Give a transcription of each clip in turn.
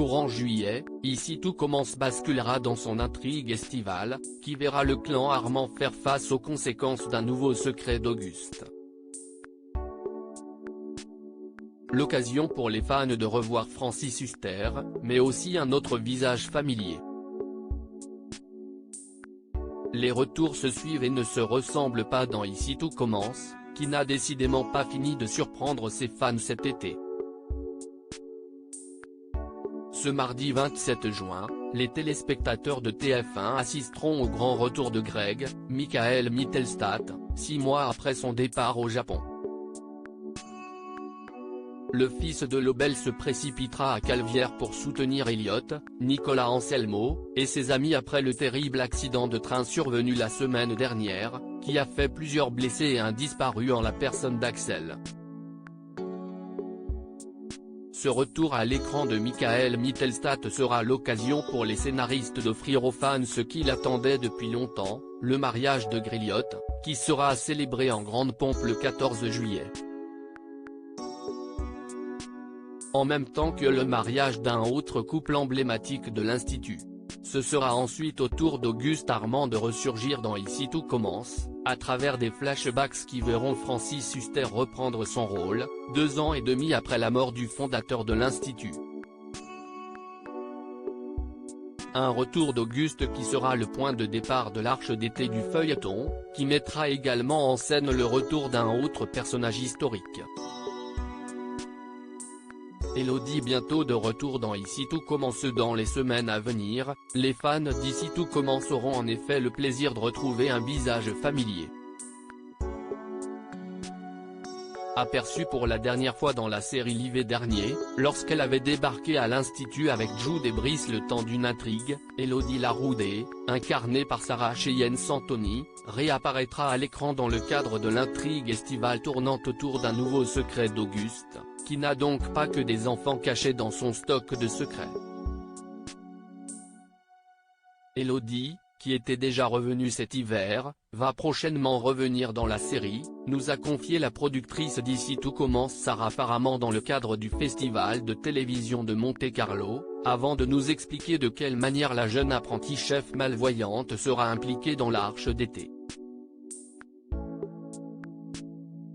Courant juillet, Ici tout commence basculera dans son intrigue estivale, qui verra le clan Armand faire face aux conséquences d'un nouveau secret d'Auguste. L'occasion pour les fans de revoir Francis Huster, mais aussi un autre visage familier. Les retours se suivent et ne se ressemblent pas dans Ici tout commence, qui n'a décidément pas fini de surprendre ses fans cet été. Ce mardi 27 juin, les téléspectateurs de TF1 assisteront au grand retour de Greg, Michael Mittelstadt, 6 mois après son départ au Japon. Le fils de Lobel se précipitera à Calvière pour soutenir Elliot, Nicolas Anselmo, et ses amis après le terrible accident de train survenu la semaine dernière, qui a fait plusieurs blessés et un disparu en la personne d'Axel. Ce retour à l'écran de Michael Mittelstadt sera l'occasion pour les scénaristes d'offrir aux fans ce qu'ils attendaient depuis longtemps, le mariage de Greliot, qui sera célébré en grande pompe le 14 juillet. En même temps que le mariage d'un autre couple emblématique de l'Institut. Ce sera ensuite au tour d'Auguste Armand de ressurgir dans Ici tout commence, à travers des flashbacks qui verront Francis Huster reprendre son rôle, 2 ans et demi après la mort du fondateur de l'Institut. Un retour d'Auguste qui sera le point de départ de l'arche d'été du feuilleton, qui mettra également en scène le retour d'un autre personnage historique. Elodie bientôt de retour dans Ici tout commence dans les semaines à venir, les fans d'Ici tout commence auront en effet le plaisir de retrouver un visage familier. Aperçue pour la dernière fois dans la série l'hiver dernier, lorsqu'elle avait débarqué à l'Institut avec Jude et Brice le temps d'une intrigue, Elodie Laroudé, incarnée par Sarah Cheyenne Santoni, réapparaîtra à l'écran dans le cadre de l'intrigue estivale tournant autour d'un nouveau secret d'Auguste, qui n'a donc pas que des enfants cachés dans son stock de secrets. Elodie, qui était déjà revenue cet hiver, va prochainement revenir dans la série, nous a confié la productrice d'Ici tout commence Sarah Faraman dans le cadre du festival de télévision de Monte-Carlo, avant de nous expliquer de quelle manière la jeune apprentie chef malvoyante sera impliquée dans l'arche d'été.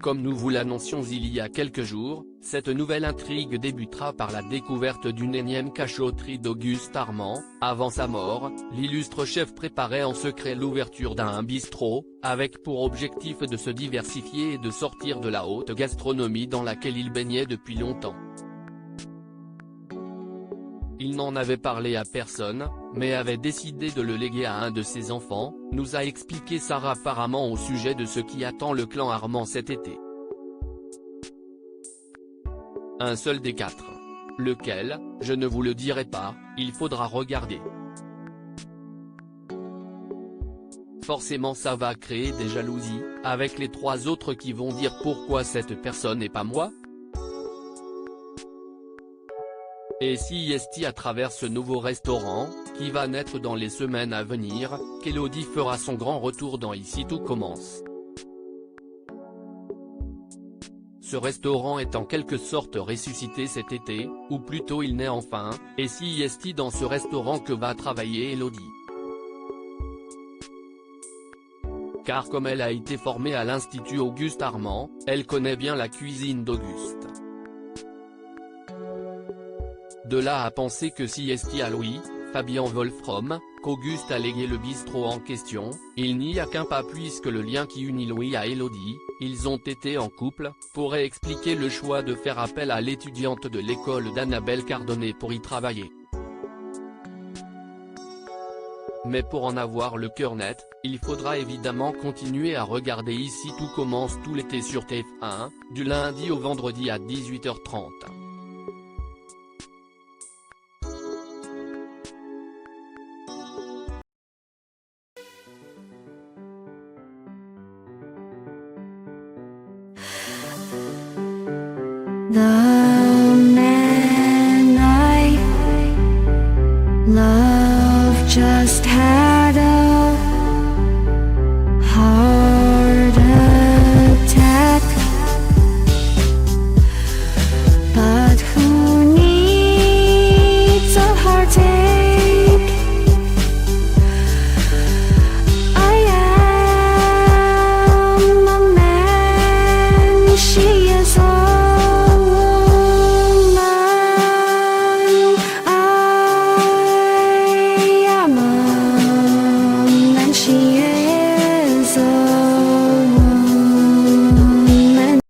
Comme nous vous l'annoncions il y a quelques jours, cette nouvelle intrigue débutera par la découverte d'une énième cachotterie d'Auguste Armand. Avant sa mort, l'illustre chef préparait en secret l'ouverture d'un bistrot, avec pour objectif de se diversifier et de sortir de la haute gastronomie dans laquelle il baignait depuis longtemps. Il n'en avait parlé à personne, mais avait décidé de le léguer à un de ses enfants, nous a expliqué Sarah Faraman au sujet de ce qui attend le clan Armand cet été. Un seul des 4. Lequel, je ne vous le dirai pas, il faudra regarder. Forcément ça va créer des jalousies, avec les 3 autres qui vont dire pourquoi cette personne et pas moi ? Et si est à travers ce nouveau restaurant, qui va naître dans les semaines à venir, qu'Elodie fera son grand retour dans Ici tout commence. Ce restaurant est en quelque sorte ressuscité cet été, ou plutôt il naît enfin, et si est dans ce restaurant que va travailler Elodie. Car comme elle a été formée à l'Institut Auguste Armand, elle connaît bien la cuisine d'Auguste. De là à penser que si est à Louis, Fabien Wolfrom, qu'Auguste a légué le bistrot en question, il n'y a qu'un pas puisque le lien qui unit Louis à Elodie, ils ont été en couple, pourrait expliquer le choix de faire appel à l'étudiante de l'école d'Annabelle Cardonnet pour y travailler. Mais pour en avoir le cœur net, il faudra évidemment continuer à regarder Ici tout commence tout l'été sur TF1, du lundi au vendredi à 18h30. 나